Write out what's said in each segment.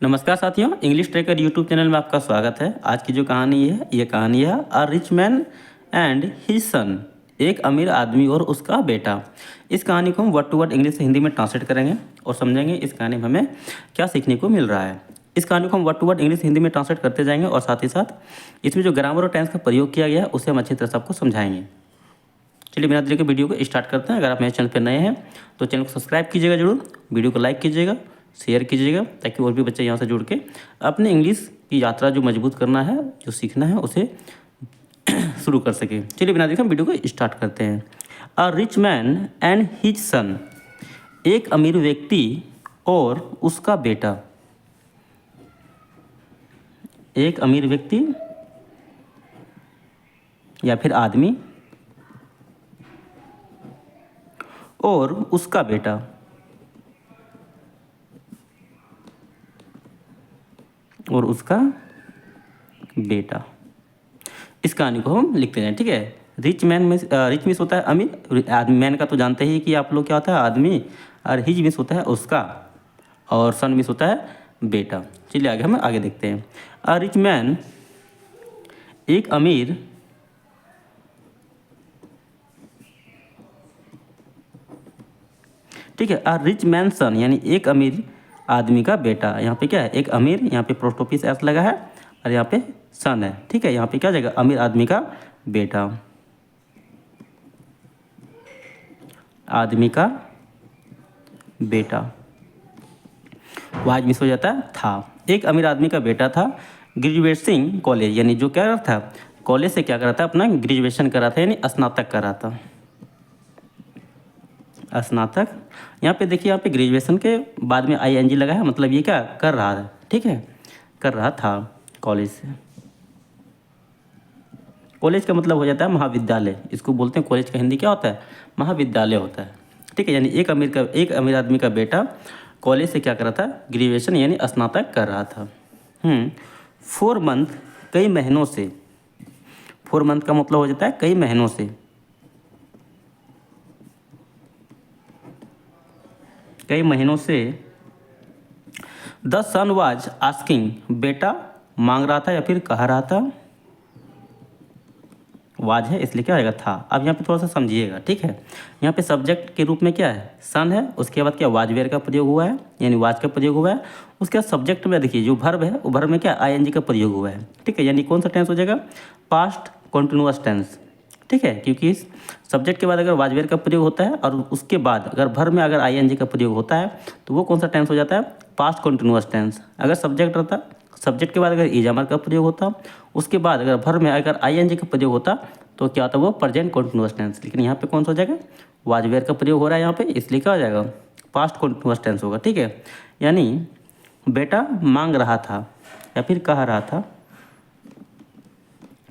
नमस्कार साथियों, English trekker YouTube channel में आपका स्वागत है। आज की जो कहानी है ये कहानी है a rich man and his son, एक अमीर आदमी और उसका बेटा। इस कहानी को हम वर्ड टू वर्ड इंग्लिश से हिंदी में ट्रांसलेट करेंगे और समझेंगे इस कहानी में हमें क्या सीखने को मिल रहा है। इस कहानी को हम word to word English Hindi में ट्रांसलेट करते जाएंगे और साथ ही साथ इसमें जो ग्रामर और टेंस का प्रयोग किया गया है उसे हम अच्छी तरह से आपको समझाएंगे। चलिए बिना देरी के वीडियो को स्टार्ट करते हैं। अगर आप मेरे चैनल पर नए हैं तो चैनल को सब्सक्राइब कीजिएगा जरूर, वीडियो को लाइक कीजिएगा, शेयर कीजिएगा ताकि और भी बच्चे यहाँ से जुड़ के अपने इंग्लिश की यात्रा जो मजबूत करना है, जो सीखना है उसे शुरू कर सके। चलिए बिना देखे हम वीडियो को स्टार्ट करते हैं। A rich man and his son, एक अमीर व्यक्ति और उसका बेटा। एक अमीर व्यक्ति या फिर आदमी और उसका बेटा। और उसका बेटा। इस कहानी को हम लिखते हैं, ठीक है। रिच मैन में रिच मीन्स होता है अमीर, आदमी मैन का तो जानते ही कि आप लोग क्या होता है आदमी, और हिज मीन्स होता है उसका, और सन मीन्स होता है बेटा। चलिए आगे हम आगे देखते हैं। अ रिच मैन, एक अमीर ठीक है। अ रिच मैन सन यानी एक अमीर आदमी का बेटा। यहाँ पे क्या है, एक अमीर, यहाँ पे पोस्ट ऑफिस एस लगा है और यहाँ पे सन है, ठीक है। यहाँ पे क्या जाएगा, अमीर आदमी का बेटा, आदमी का बेटा। वाज मिस हो जाता है था। एक अमीर आदमी का बेटा था, ग्रेजुएटिंग कॉलेज यानी जो क्या रहा था, कॉलेज से क्या करा था, अपना ग्रेजुएशन करा था यानी स्नातक करा था, स्नातक। यहाँ पे देखिए, यहाँ पे ग्रेजुएशन के बाद में आईएनजी लगा है, मतलब ये क्या कर रहा है, ठीक है, कर रहा था कॉलेज से। कॉलेज का मतलब हो जाता है महाविद्यालय, इसको बोलते हैं कॉलेज का हिंदी क्या होता है, महाविद्यालय होता है, ठीक है। यानी एक अमीर आदमी का बेटा कॉलेज से क्या कर रहा था, ग्रेजुएशन यानी स्नातक कर रहा था। 4 मंथ, कई महीनों से। 4 मंथ का मतलब हो जाता है कई महीनों से, कई महीनों से। द सन वाज आस्किंग, बेटा मांग रहा था या फिर कह रहा था, वाज है इसलिए क्या आएगा था। अब यहाँ पे थोड़ा सा समझिएगा, ठीक है। यहाँ पे सब्जेक्ट के रूप में क्या है, सन है, उसके बाद क्या वाज वेयर का प्रयोग हुआ है यानी वाज का प्रयोग हुआ है। उसके बाद सब्जेक्ट में देखिए जो वर्ब है वो वर्ब में क्या आईएनजी का प्रयोग हुआ है, ठीक है। यानी कौन सा टेंस हो जाएगा, पास्ट कॉन्टिन्यूअस टेंस, ठीक है। क्योंकि इस सब्जेक्ट के बाद अगर वाज वेयर का प्रयोग होता है और उसके बाद अगर वर्ब में अगर आईएनजी का प्रयोग होता है तो वो कौन सा टेंस हो जाता है, पास्ट कॉन्टिन्यूअस टेंस। अगर सब्जेक्ट रहता, सब्जेक्ट के बाद अगर इजामर का प्रयोग होता, उसके बाद अगर वर्ब में अगर आईएनजी का प्रयोग होता तो क्या होता है, वो प्रेजेंट कॉन्टिन्यूअस टेंस। लेकिन यहाँ पे कौन सा हो जाएगा, वाज वेयर का प्रयोग हो रहा है यहाँ पे, इसलिए क्या हो जाएगा, पास्ट कॉन्टिन्यूअस टेंस होगा, ठीक है। यानी बेटा मांग रहा था या फिर कह रहा था,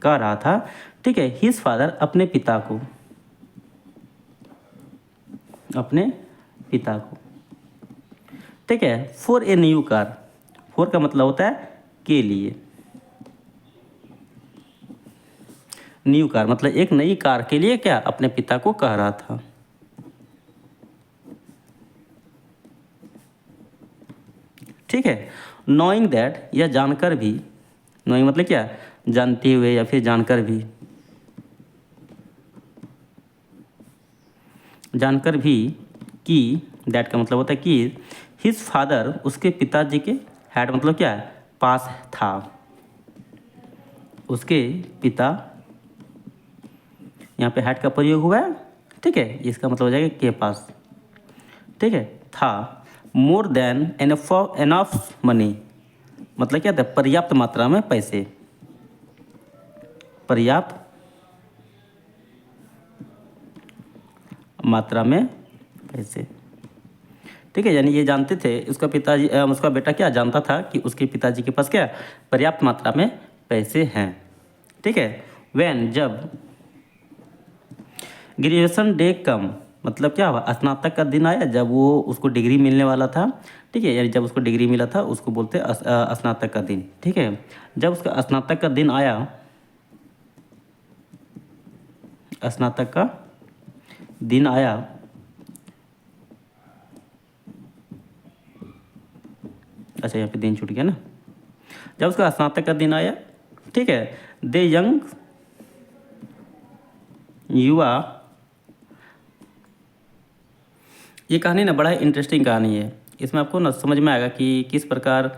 कह रहा था, ठीक है। हिज फादर, अपने पिता को, अपने पिता को, ठीक है। For a new car, for का मतलब होता है के लिए, न्यू कार मतलब एक नई कार के लिए क्या अपने पिता को कह रहा था, ठीक है। नोइंग दैट, या जानकर भी, नोइंग मतलब क्या, जानते हुए या फिर जानकर भी, जानकर भी कि, दैट का मतलब होता है कि, हिज फादर उसके पिताजी के, हैड मतलब क्या है, पास था, उसके पिता, यहाँ पे हैड का प्रयोग हुआ है, ठीक है। इसका मतलब हो जाएगा के पास, ठीक है, था। मोर देन एनफ मनी मतलब क्या था, पर्याप्त मात्रा में पैसे, पर्याप्त मात्रा में पैसे, ठीक है। यानी ये जानते थे, उसका पिताजी उसका बेटा क्या जानता था कि उसके पिताजी के पास क्या पर्याप्त मात्रा में पैसे हैं, ठीक है। वैन जब, ग्रेजुएशन डे कम मतलब क्या हुआ, स्नातक का दिन आया जब वो उसको डिग्री मिलने वाला था, ठीक है। यानी जब उसको डिग्री मिला था उसको बोलते हैं स्नातक का दिन, ठीक है। जब उसका स्नातक का दिन आया, स्नातक का दिन आया, अच्छा यहाँ पे दिन छूट गया ना। जब उसका स्नातक का दिन आया, ठीक है, दे यंग युवा, ये कहानी ना बड़ा इंटरेस्टिंग कहानी है। इसमें आपको ना समझ में आएगा कि किस प्रकार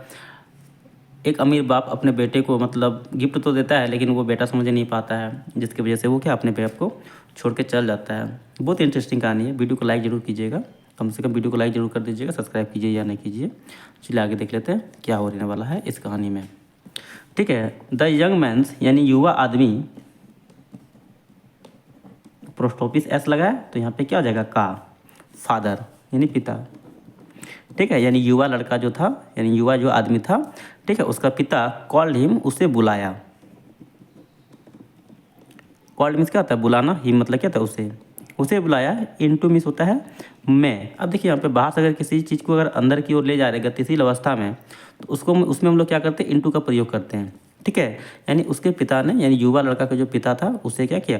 एक अमीर बाप अपने बेटे को मतलब गिफ्ट तो देता है, लेकिन वो बेटा समझ नहीं पाता है, जिसकी वजह से वो क्या अपने बाप को छोड़ के चल जाता है। बहुत इंटरेस्टिंग कहानी है। वीडियो को लाइक जरूर कीजिएगा, कम से कम वीडियो को लाइक जरूर कर दीजिएगा, सब्सक्राइब कीजिए या नहीं कीजिए। चलिए आगे देख लेते हैं क्या होने वाला है इस कहानी में। ठीक है, द यंग मैंस यानी युवा आदमी, पोस्ट ऑफिस एस लगा है तो यहाँ पे क्या हो जाएगा का, फादर यानी पिता। ठीक है, यानी युवा लड़का जो था, यानी युवा जो आदमी था, ठीक है, उसका पिता कॉल्ड हिम, उसे बुलाया। कॉल्ड मीन्स क्या होता है, बुलाना, हिम मतलब क्या था, उसे बुलाया। इनटू मीन्स होता है मैं। अब देखिए यहाँ पे बाहर से अगर किसी चीज़ को अगर अंदर की ओर ले जा रहे गतिशील अवस्था में, तो उसको उसमें हम लोग क्या करते हैं, इनटू का प्रयोग करते हैं। ठीक है, यानी उसके पिता ने, यानी युवा लड़का का जो पिता था, उसे क्या किया,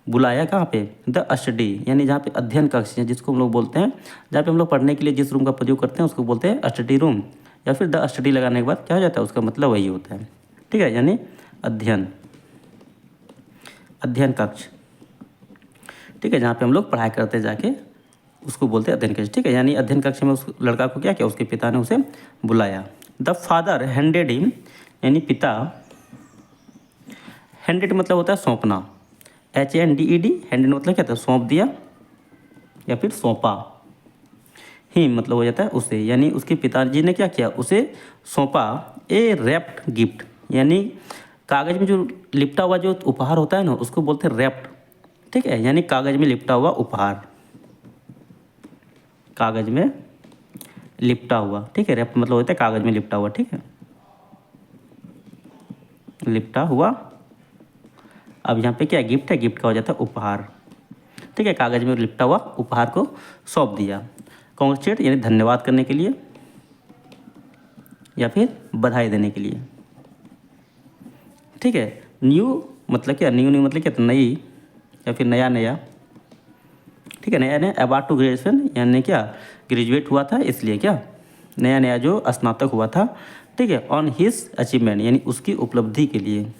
बुलाया। कहाँ पे, द स्टडी, यानी जहाँ पे अध्ययन कक्ष है, जिसको हम लोग बोलते हैं, जहाँ पे हम लोग पढ़ने के लिए जिस रूम का प्रयोग करते हैं उसको बोलते हैं स्टडी रूम, या फिर द स्टडी लगाने के बाद क्या हो जाता है, उसका मतलब वही होता है। ठीक है, यानी अध्ययन कक्ष। ठीक है, जहाँ पे हम लोग पढ़ाई करते हैं जाके, उसको बोलते हैं अध्ययन कक्ष। ठीक है, यानी अध्ययन कक्ष में उस लड़का को क्या किया, उसके पिता ने उसे बुलाया। द फादर हैंडेड हिम, यानी पिता, हैंडेड मतलब होता है सौंपना, HANDED, हैंडेड मतलब क्या था, सौंप दिया या फिर सौंपा। हिम मतलब हो जाता है उसे, यानी उसके पिताजी ने क्या किया, उसे सौंपा ए रैप्ड गिफ्ट, यानी कागज़ में जो लिपटा हुआ जो उपहार होता है ना, उसको बोलते हैं रैप्ड। ठीक है, यानी कागज़ में लिपटा हुआ उपहार, कागज़ में लिपटा हुआ। ठीक है, रैप्ड मतलब होता है कागज़ में लिपटा हुआ। ठीक है, लिपटा हुआ। अब यहाँ पे क्या गिफ्ट है, गिफ्ट का हो जाता है उपहार। ठीक है, कागज़ में लिपटा हुआ उपहार को सौंप दिया। कॉन्ग्रेचुलेट यानी धन्यवाद करने के लिए या फिर बधाई देने के लिए। ठीक है, न्यू मतलब क्या, न्यू मतलब क्या, नई या फिर नया नया। ठीक है, नया नया, अबाउट टू ग्रेजुएशन यानी क्या, ग्रेजुएट हुआ था, इसलिए क्या नया नया जो स्नातक हुआ था। ठीक है, ऑन हिज अचीवमेंट यानी उसकी उपलब्धि के लिए।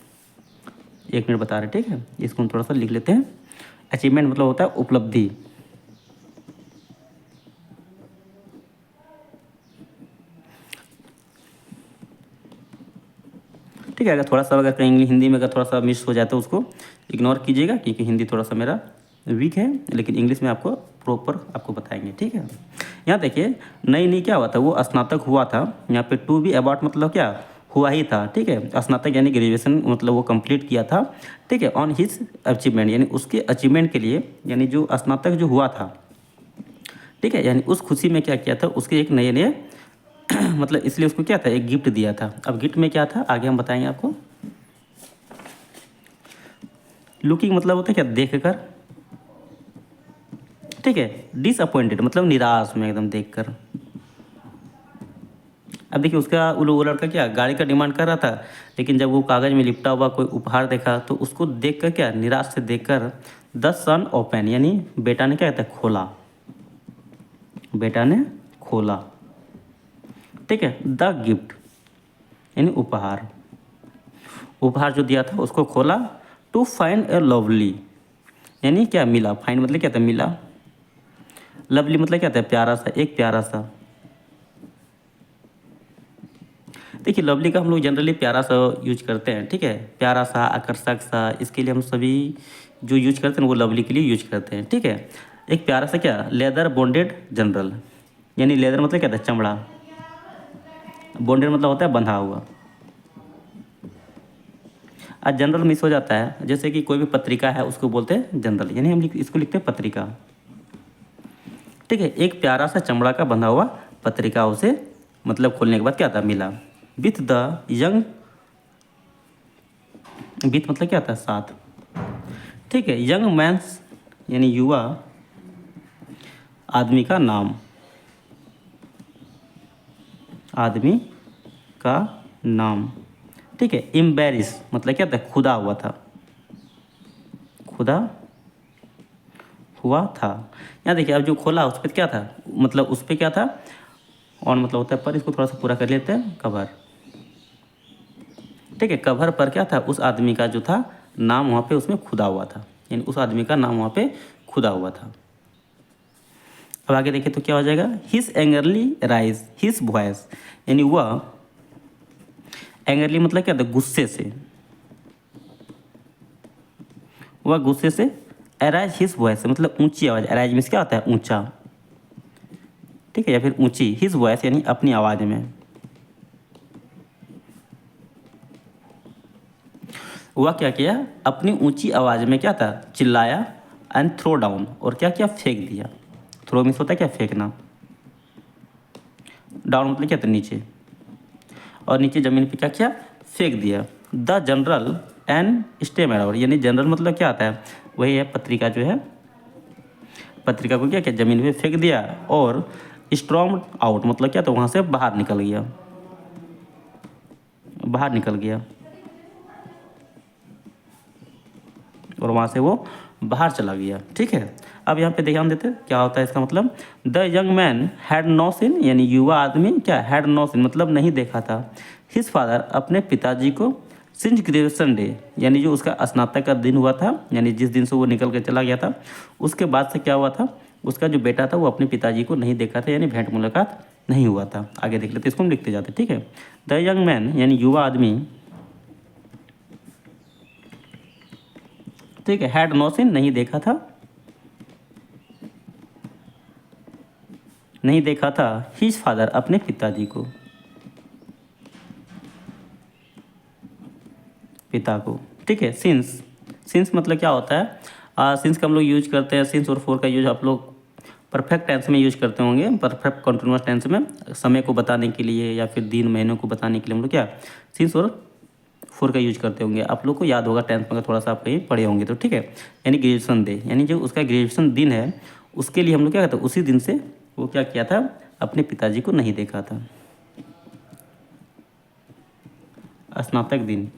1 मिनट बता रहे। ठीक है, इसको हम थोड़ा सा लिख लेते हैं। अचीवमेंट मतलब होता है उपलब्धि। ठीक है, अगर थोड़ा सा अगर कहीं हिंदी में अगर थोड़ा सा मिस हो जाए तो उसको इग्नोर कीजिएगा, क्योंकि हिंदी थोड़ा सा मेरा वीक है, लेकिन इंग्लिश में आपको प्रॉपर आपको बताएंगे। ठीक है, यहाँ देखिए नई क्या हुआ था, वो स्नातक हुआ था। यहाँ पे टू बी अबाउट मतलब क्या, हुआ ही था। ठीक है, स्नातक यानी ग्रेजुएशन मतलब वो कंप्लीट किया था। ठीक है, ऑन हिज अचीवमेंट यानी उसके अचीवमेंट के लिए, यानी जो स्नातक जो हुआ था। ठीक है, यानी उस खुशी में क्या किया था, उसके एक नए नए मतलब इसलिए उसको क्या था, एक गिफ्ट दिया था। अब गिफ्ट में क्या था आगे हम बताएंगे आपको। लुकिंग मतलब होता है क्या, देख कर। ठीक है, डिसअपॉइंटेड मतलब निराश में एकदम देख कर। अब देखिए उसका वो लड़का क्या गाड़ी का डिमांड कर रहा था, लेकिन जब वो कागज़ में लिपटा हुआ कोई उपहार देखा तो उसको देख कर क्या, निराश से देख कर, द सन ओपन यानी बेटा ने क्या कहता है, खोला, बेटा ने खोला। ठीक है, द गिफ्ट यानी उपहार, उपहार जो दिया था उसको खोला। टू फाइंड ए लवली यानी क्या, मिला। फाइंड मतलब क्या था, मिला। लवली मतलब क्या था, प्यारा सा, एक प्यारा सा। देखिए लवली का हम लोग जनरली प्यारा सा यूज करते हैं। ठीक है, प्यारा सा, आकर्षक सा, इसके लिए हम सभी जो यूज करते हैं वो लवली के लिए यूज करते हैं। ठीक है, एक प्यारा सा क्या, लेदर बॉन्डेड जनरल, यानी लेदर मतलब क्या था, चमड़ा, बॉन्डेड मतलब होता है बंधा हुआ। आज जनरल मिस हो जाता है, जैसे कि कोई भी पत्रिका है उसको बोलते हैं जनरल, यानी हम इसको लिखते हैं पत्रिका। ठीक है, एक प्यारा सा चमड़ा का बंधा हुआ पत्रिका उसे मतलब खोलने के बाद क्या था, मिला। विथ द यंग, विथ मतलब क्या था, साथ। ठीक है, यंग मैंस यानी युवा आदमी का नाम, आदमी का नाम। ठीक है, एम्बेरिस मतलब क्या था, खुदा हुआ था, खुदा हुआ था। यहाँ देखिए अब जो खोला उस पर क्या था, मतलब उस पर क्या था, ऑन मतलब होता है पर, इसको थोड़ा सा पूरा कर लेते हैं, कवर। ठीक है, कवर पर क्या था, उस आदमी का जो था नाम वहाँ पे उसमें खुदा हुआ था, यानी उस आदमी का नाम वहाँ पे खुदा हुआ था। अब आगे देखिए तो क्या हो जाएगा, his angrily rise his voice, यानी वह एंगरली मतलब क्या था, गुस्से से, वह गुस्से से, अराइज हिज वॉइस मतलब ऊंची आवाज़, अराइज में क्या होता है, ऊंचा, ठीक है, या फिर ऊंची, हिज वॉइस यानी अपनी आवाज़ में, वह क्या किया, अपनी ऊंची आवाज़ में क्या था, चिल्लाया, एंड थ्रो डाउन, और क्या किया, फेंक दिया। थ्रो मीन्स होता है क्या, फेंकना, डाउन मतलब क्या था, नीचे, और नीचे ज़मीन पे क्या किया, फेंक दिया। The general and stem around, यानी जनरल मतलब क्या आता है, वही है पत्रिका जो है, पत्रिका को क्या किया, ज़मीन पे फेंक दिया, और स्ट्रॉम आउट मतलब क्या, तो वहाँ से बाहर निकल गया, बाहर निकल गया, और वहाँ से वो बाहर चला गया। ठीक है, अब यहाँ पे ध्यान देते क्या होता है इसका मतलब, the young man had no sin, यानी युवा आदमी क्या, हैड नो सिन मतलब नहीं देखा था, हिज फादर अपने पिताजी को, सिंस ग्रेजुएशन डे यानी जो उसका स्नातक का दिन हुआ था, यानी जिस दिन से वो निकल के चला गया था, उसके बाद से क्या हुआ था, उसका जो बेटा था वो अपने पिताजी को नहीं देखा था, यानी भेंट मुलाकात नहीं हुआ था। आगे देख लेते, इसको हम लिखते जाते। ठीक है, द यंग मैन यानी युवा आदमी, ठीक है, हैड नो सिन नहीं देखा था, नहीं देखा था, हिज फादर अपने पिताजी को, पिता को। ठीक है, सिंस, सिंस मतलब क्या होता है, सिंस का हम लोग यूज करते हैं, सिंस और फोर का यूज आप लोग परफेक्ट टेंस में यूज करते होंगे, परफेक्ट कंटिन्यूअस टेंस में समय को बताने के लिए या फिर दिन महीनों को बताने के लिए हम लोग क्या सिंस और फोर का यूज करते होंगे। आप लोग को याद होगा टेंथ में थोड़ा सा आप कहीं पढ़े होंगे तो। ठीक है, यानी ग्रेजुएशन डे, यानी जो उसका ग्रेजुएशन दिन है उसके लिए हम लोग क्या कहते हैं, उसी दिन से वो क्या किया था, अपने पिताजी को नहीं देखा था, स्नातक दिन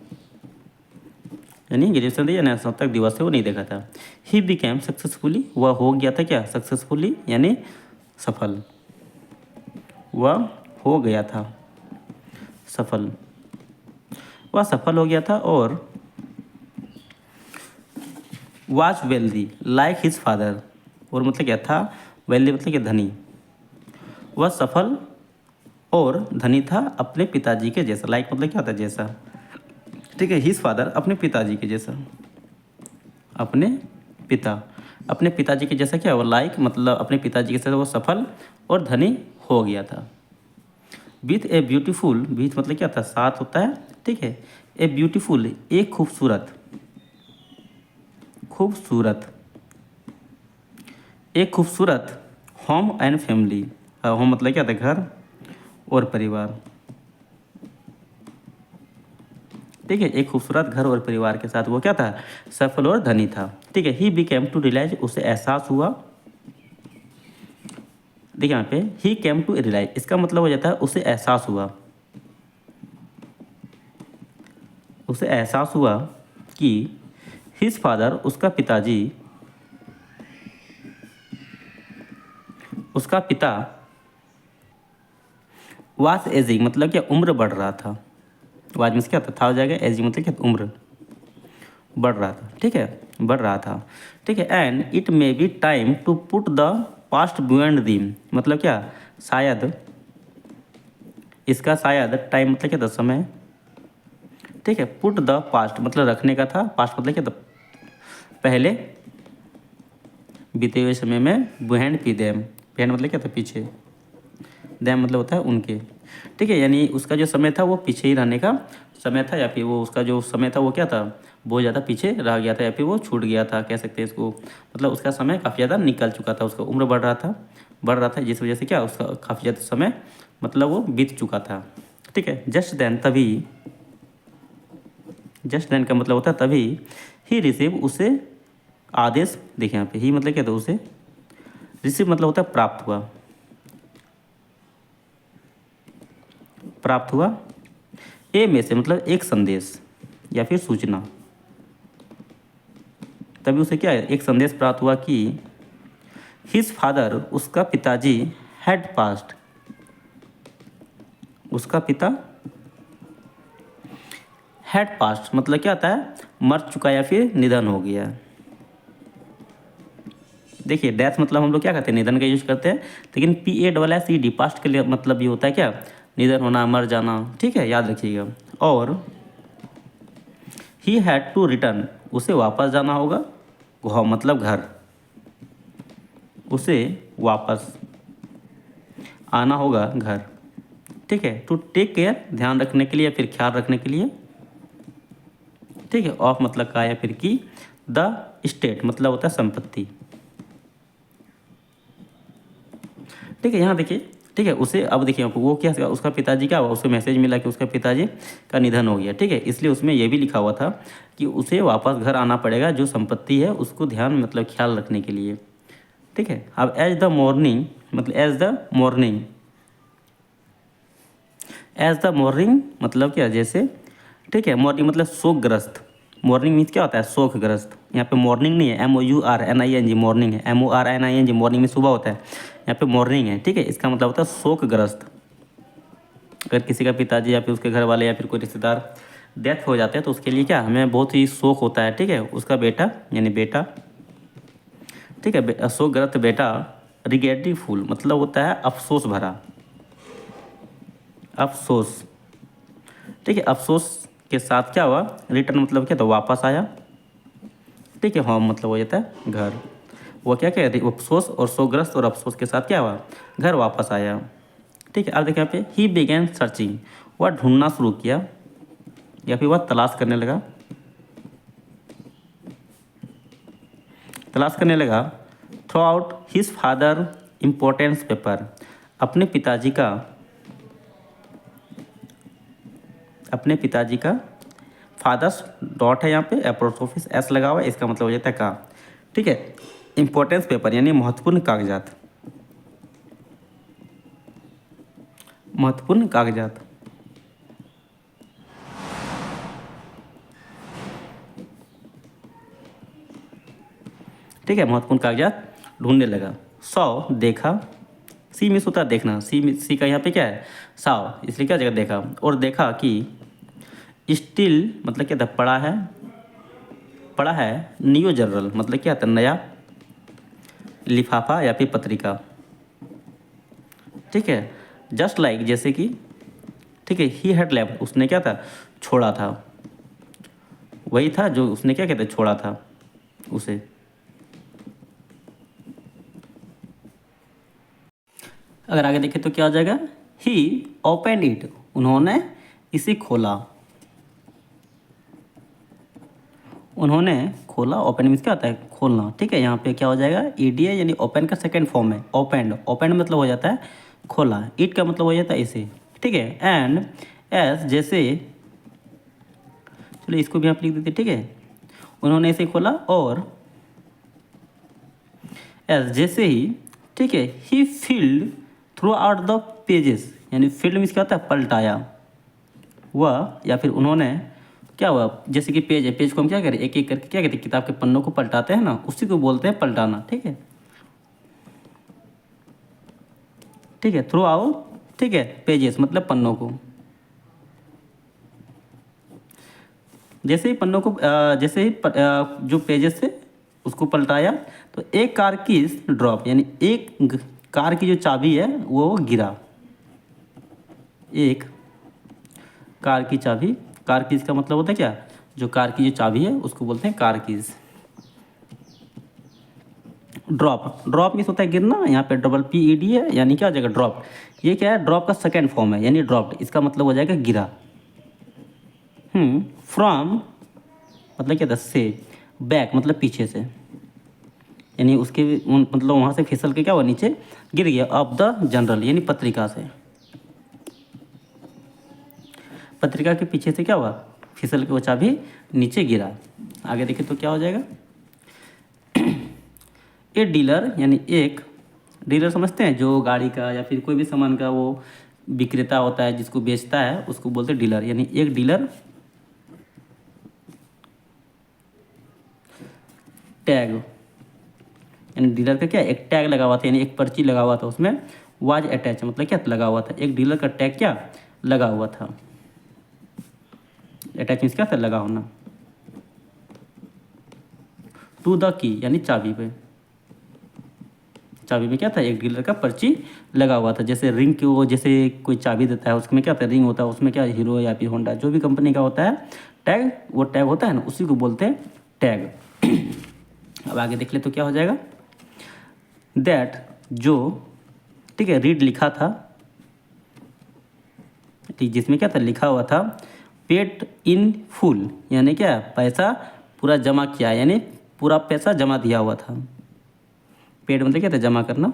यानी ग्रेजुएशन डे यानी स्नातक दिवस से वो नहीं देखा था। ही बिकेम सक्सेसफुली, वह हो गया था क्या, सक्सेसफुली यानी सफल, वह हो गया था सफल, वह सफल हो गया था, और was wealthy like his father, और मतलब क्या था, वेल्दी मतलब क्या, धनी, वह सफल और धनी था अपने पिताजी के जैसा, लाइक मतलब क्या होता है, जैसा। ठीक है, हिज फादर अपने पिताजी के जैसा, अपने पिता, अपने पिताजी के जैसा क्या, वो लाइक मतलब अपने पिताजी के जैसा वो सफल और धनी हो गया था। विथ ए ब्यूटीफुल, विथ मतलब क्या था, साथ होता है। ठीक है, ए ब्यूटीफुल एक खूबसूरत, खूबसूरत, एक खूबसूरत होम एंड फैमिली, होम मतलब क्या था, घर और परिवार। ठीक है, एक खूबसूरत घर और परिवार के साथ वो क्या था, सफल और धनी था। ठीक है, ही बिकेम टू रियलाइज, उसे एहसास हुआ। देखिए यहाँ पे ही केम टू रियलाइज, इसका मतलब हो जाता है उसे एहसास हुआ, उसे एहसास हुआ कि हिज फादर उसका पिताजी, उसका पिता वाज एजिंग मतलब क्या, उम्र बढ़ रहा था, वाज में क्या था हो जाएगा, एजिंग मतलब क्या, उम्र बढ़ रहा था। ठीक है, बढ़ रहा था। ठीक है, and it may be time to put the past beyond them मतलब क्या, शायद इसका शायद टाइम मतलब क्या था, समय। ठीक है, पुट द पास्ट मतलब रखने का था, पास्ट मतलब क्या था, पहले बीते हुए समय में, बिहाइंड पी देम, बिहाइंड मतलब क्या था, पीछे, देम मतलब होता है उनके। ठीक है, यानी उसका जो समय था वो पीछे ही रहने का समय था, या फिर वो उसका जो समय था वो क्या था, बहुत ज़्यादा पीछे रह गया था, या फिर वो छूट गया था, कह सकते हैं इसको, मतलब उसका समय काफ़ी ज़्यादा निकल चुका था, उसका उम्र बढ़ रहा था, जिस वजह से क्या उसका काफ़ी ज़्यादा समय मतलब वो बीत चुका था। ठीक है, जस्ट देन तभी, जस्ट देन का मतलब होता है तभी, ही रिसीव उसे आदेश, देखिए यहाँ पे ही मतलब क्या था, उसे रिसीव मतलब होता है प्राप्त हुआ, प्राप्त हुआ, ए में से मतलब एक संदेश या फिर सूचना, तभी उसे क्या है, एक संदेश प्राप्त हुआ कि हिज फादर उसका पिताजी हैड पास्ट, उसका पिता हैड पास्ट मतलब क्या होता है, मर चुका या फिर निधन हो गया। देखिए डेथ मतलब हम लोग क्या कहते हैं, निधन का यूज करते हैं, लेकिन PASSED पास्ट के लिए मतलब ये होता है क्या, निधन होना, मर जाना। ठीक है, याद रखिएगा। और ही हैड टू रिटर्न, उसे वापस जाना होगा, मतलब घर, उसे वापस आना होगा घर। ठीक है, टू टेक केयर ध्यान रखने के लिए या फिर ख्याल रखने के लिए। ठीक है, ऑफ मतलब का या फिर की, द स्टेट मतलब होता है संपत्ति। ठीक है, यहाँ देखिए। ठीक है, उसे अब देखिए वो क्या, उसका पिताजी क्या हुआ, उसे मैसेज मिला कि उसका पिताजी का निधन हो गया। ठीक है, इसलिए उसमें यह भी लिखा हुआ था कि उसे वापस घर आना पड़ेगा, जो संपत्ति है उसको ध्यान मतलब ख्याल रखने के लिए। ठीक है, अब एज द मॉर्निंग मतलब as the morning, as the morning मतलब क्या, जैसे। ठीक है, मॉर्निंग मतलब शोकग्रस्त, मॉर्निंग मीन्स क्या होता है, शोकग्रस्त। यहाँ पे मॉर्निंग नहीं है, MOURNING मॉर्निंग है, MORNING मॉर्निंग में सुबह होता है, यहाँ पे मॉर्निंग है। ठीक है, इसका मतलब होता है शोकग्रस्त। अगर किसी का पिताजी या फिर उसके घर वाले या फिर कोई रिश्तेदार डेथ हो जाते हैं तो उसके लिए क्या, हमें बहुत ही शोक होता है। ठीक है, उसका बेटा यानी बेटा। ठीक है, शोकग्रस्त बेटा। रिग्रेटफुल मतलब होता है अफसोस भरा, अफसोस। ठीक है, अफसोस के साथ क्या हुआ, रिटर्न मतलब क्या, तो वापस आया। ठीक है, होम मतलब हो जाता है घर। वो क्या क्या अफसोस और शोकग्रस्त और अफसोस के साथ क्या हुआ, घर वापस आया। ठीक है, अब देखिए यहाँ पे ही बिगैन सर्चिंग, वह ढूंढना शुरू किया या फिर वह तलाश करने लगा, तलाश करने लगा। Through out his father importance paper, अपने पिताजी का, अपने पिताजी का, फादर्स डॉट है यहाँ पे, एप्रोसोफिस एस लगा हुआ है, इसका मतलब हो जाता है का। ठीक है, इम्पोर्टेंस पेपर यानी महत्वपूर्ण कागजात, महत्वपूर्ण कागजात। ठीक है, महत्वपूर्ण कागजात ढूंढने लगा। सौ देखा, सी मिस होता है देखना, सी का यहाँ पे क्या है, साव, इसलिए क्या जगह देखा। और देखा कि स्टिल मतलब क्या था, पड़ा है, पड़ा है न्यू जर्नल मतलब क्या था, नया लिफाफा या फिर पत्रिका। ठीक है, जस्ट लाइक जैसे कि। ठीक है, ही हैड लेफ्ट उसने क्या था, छोड़ा था, वही था जो उसने क्या कहते छोड़ा था उसे। अगर आगे देखें तो क्या हो जाएगा, ही ओपन इट, उन्होंने इसे खोला, उन्होंने खोला। ओपन मीन्स क्या होता है, खोलना। ठीक है, यहाँ पे क्या हो जाएगा, ED है यानी ओपन का सेकंड फॉर्म है, ओपन, ओपन मतलब हो जाता है खोला, इट का मतलब हो जाता है इसे। ठीक है, एंड एस जैसे, चलो इसको भी आप लिख देते। ठीक है, उन्होंने इसे खोला और एस जैसे ही। ठीक है, he field throughout the pages, यानी फील्ड मीन्स क्या होता है, पलटाया। वह या फिर उन्होंने क्या हुआ, जैसे कि पेज है, पेज को हम क्या करें, एक एक करके क्या कहते हैं, किताब के पन्नों को पलटाते हैं ना, उसी को बोलते हैं पलटाना। ठीक है, ठीक है, थ्रू आउट। ठीक है, पेजेस मतलब पन्नों को, जैसे ही पन्नों को जैसे ही जो पेजेस थे उसको पलटाया तो एक कार की ड्रॉप, यानी एक कार की जो चाबी है वो गिरा, एक कार की चाबी। कार कीज का मतलब होता है क्या, जो कार की जो चाबी है उसको बोलते हैं car keys. Drop, drop means होता है गिरना, यहाँ पे PED है यानी क्या हो जाएगा, ड्रॉप। ये क्या है, ड्रॉप का सेकेंड फॉर्म है यानी ड्रॉप्ड, इसका मतलब हो जाएगा गिरा। फ्रॉम मतलब क्या था, से, बैक मतलब पीछे से, यानी उसके मतलब वहाँ से फिसल के क्या हुआ, नीचे गिर गया। ऑफ द जनरल यानी पत्रिका से, पत्रिका के पीछे से क्या हुआ, फिसल के वो चाबी नीचे गिरा। आगे देखें तो क्या हो जाएगा, ए डीलर यानी एक डीलर समझते हैं, जो गाड़ी का या फिर कोई भी सामान का वो विक्रेता होता है, जिसको बेचता है उसको बोलते हैं डीलर, यानी एक डीलर। टैग यानी डीलर का क्या, एक टैग लगा हुआ था, यानी एक पर्ची लगा हुआ था, उसमें वाज अटैच मतलब क्या लगा हुआ था, एक डीलर का टैग क्या लगा हुआ था। अटैच मीन्स क्या था, लगा होना। टू द की यानी चाबी पे, चाबी में क्या था, एक डीलर का पर्ची लगा हुआ था। जैसे रिंग की वो जैसे कोई चाबी देता है उसमें क्या होता है, रिंग होता है, उसमें क्या हीरो या फिर होंडा जो भी कंपनी का होता है टैग, वो टैग होता है ना, उसी को बोलते हैं टैग। अब आगे देख ले तो क्या हो जाएगा, दैट जो, ठीक है, रीड लिखा था, ठीक, जिसमें क्या था, लिखा हुआ था पेड इन फुल, यानी क्या, पैसा पूरा जमा किया, यानी पूरा पैसा जमा दिया हुआ था। पेड मतलब क्या था, जमा करना,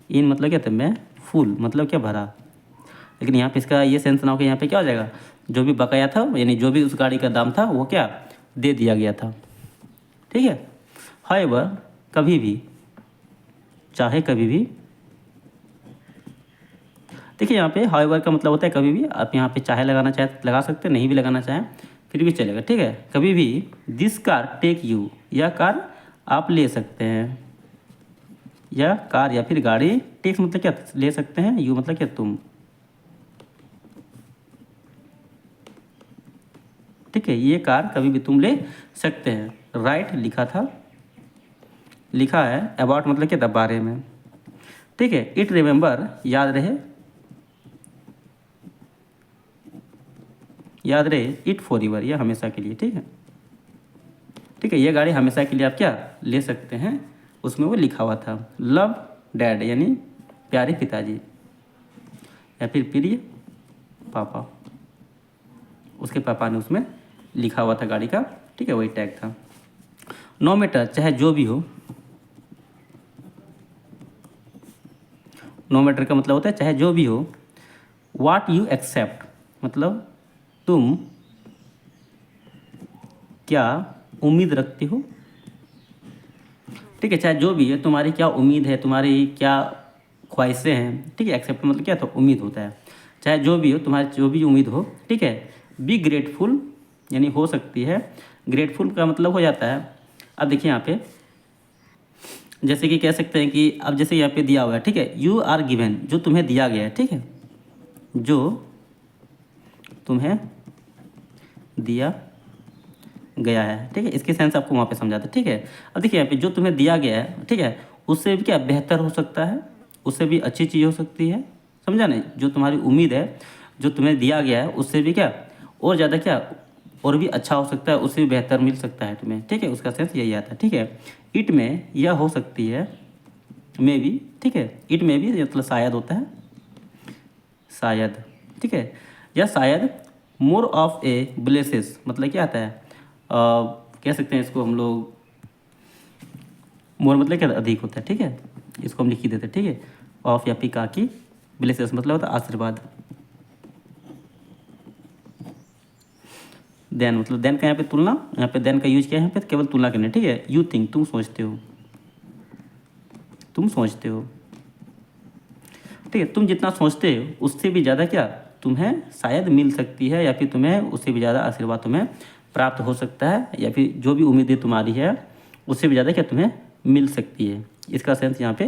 इन मतलब क्या था, मैं, फुल मतलब क्या, भरा। लेकिन यहाँ पे इसका ये सेंस ना हो कि यहाँ पे क्या हो जाएगा, जो भी बकाया था यानी जो भी उस गाड़ी का दाम था वो क्या, दे दिया गया था। ठीक है। हाउएवर, कभी भी, चाहे कभी भी, देखिए यहाँ पे हाउएवर का मतलब होता है कभी भी। आप यहाँ पे चाहे लगाना चाहे लगा सकते हैं, नहीं भी लगाना चाहें फिर भी चलेगा। ठीक है, कभी भी दिस कार टेक यू, यह कार आप ले सकते हैं, या कार या फिर गाड़ी, टेक्स मतलब क्या, ले सकते हैं, यू मतलब क्या, तुम। ठीक है, ये कार कभी भी तुम ले सकते हैं। राइट लिखा था, लिखा है, अबाउट मतलब क्या था, बारे में। ठीक है, इट रिमेंबर याद रहे, याद रहे, इट फॉर एवर, यह हमेशा के लिए। ठीक है, ठीक है, ये गाड़ी हमेशा के लिए आप क्या ले सकते हैं, उसमें वो लिखा हुआ था। लव डैड यानी प्यारे पिताजी, या फिर प्रिय पापा, उसके पापा ने उसमें लिखा हुआ था गाड़ी का। ठीक है, वही टैग था। नो मैटर, चाहे जो भी हो, नो मैटर का मतलब होता है चाहे जो भी हो। वाट यू एक्सेप्ट मतलब तुम क्या उम्मीद रखते हो। ठीक है, चाहे जो भी है, तुम्हारी क्या उम्मीद है, तुम्हारी क्या ख्वाहिशें हैं। ठीक है, एक्सेप्ट मतलब क्या था, उम्मीद होता है। चाहे जो भी हो, तुम्हारी जो भी उम्मीद हो। ठीक है, बी ग्रेटफुल यानी हो सकती है। ग्रेटफुल का मतलब हो जाता है, अब देखिए यहाँ पे जैसे कि कह सकते हैं कि अब जैसे यहाँ पे दिया हुआ है, ठीक है, यू आर गिवन, जो तुम्हें दिया गया है। ठीक है, जो तुम्हें दिया गया है। ठीक है, इसके सेंस आपको वहाँ पे समझाते हैं। ठीक है, अब देखिए यहाँ पे जो तुम्हें दिया गया है, ठीक है, उससे भी क्या बेहतर हो सकता है, उससे भी अच्छी चीज़ हो सकती है। समझा नहीं, जो तुम्हारी उम्मीद है, जो तुम्हें दिया गया है, उससे भी क्या और ज़्यादा क्या और भी अच्छा हो सकता है, उससे भी बेहतर मिल सकता है तुम्हें। ठीक है, उसका सेंस यही आता है। ठीक है, इट में यह हो सकती है, मे भी। ठीक है, इट में भी मतलब शायद होता है, शायद। ठीक है, या शायद मोर ऑफ ए ब्लेसेस मतलब क्या आता है, कह सकते हैं इसको हम लोग, मोर मतलब क्या अधिक होता है। ठीक है, इसको हम लिख ही देते हैं। ठीक है, ऑफ या पिका की, ब्लेसेस मतलब होता है आशीर्वाद। देन मतलब देन का यहाँ पे तुलना, यहाँ पे देन का यूज किया है यहाँ पे केवल तुलना करने। ठीक है, यू थिंक तुम सोचते हो, तुम सोचते हो। ठीक है, तुम जितना सोचते हो उससे भी ज़्यादा क्या तुम्हें शायद मिल सकती है, या फिर तुम्हें उससे भी ज़्यादा आशीर्वाद तुम्हें प्राप्त हो सकता है, या फिर जो भी उम्मीदें तुम्हारी है उससे भी ज़्यादा क्या तुम्हें मिल सकती है। इसका सेंस यहाँ पे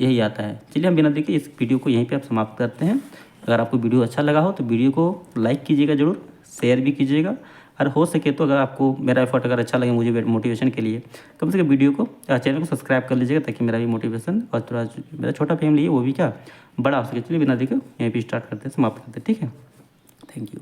यही आता है। चलिए हम बिना देखे इस वीडियो को यहीं पे आप समाप्त करते हैं। अगर आपको वीडियो अच्छा लगा हो तो वीडियो को लाइक कीजिएगा ज़रूर, शेयर भी कीजिएगा, और हो सके तो अगर आपको मेरा एफर्ट अगर अच्छा लगे मुझे मोटिवेशन के लिए, कम से कम वीडियो को चैनल को सब्सक्राइब कर लीजिएगा, ताकि मेरा भी मोटिवेशन और थोड़ा मेरा छोटा फैमिली है वो भी क्या बड़ा हो सके। चलिए बिना देखे यहीं पे स्टार्ट करते हैं, समाप्त करते हैं। ठीक है, थैंक यू।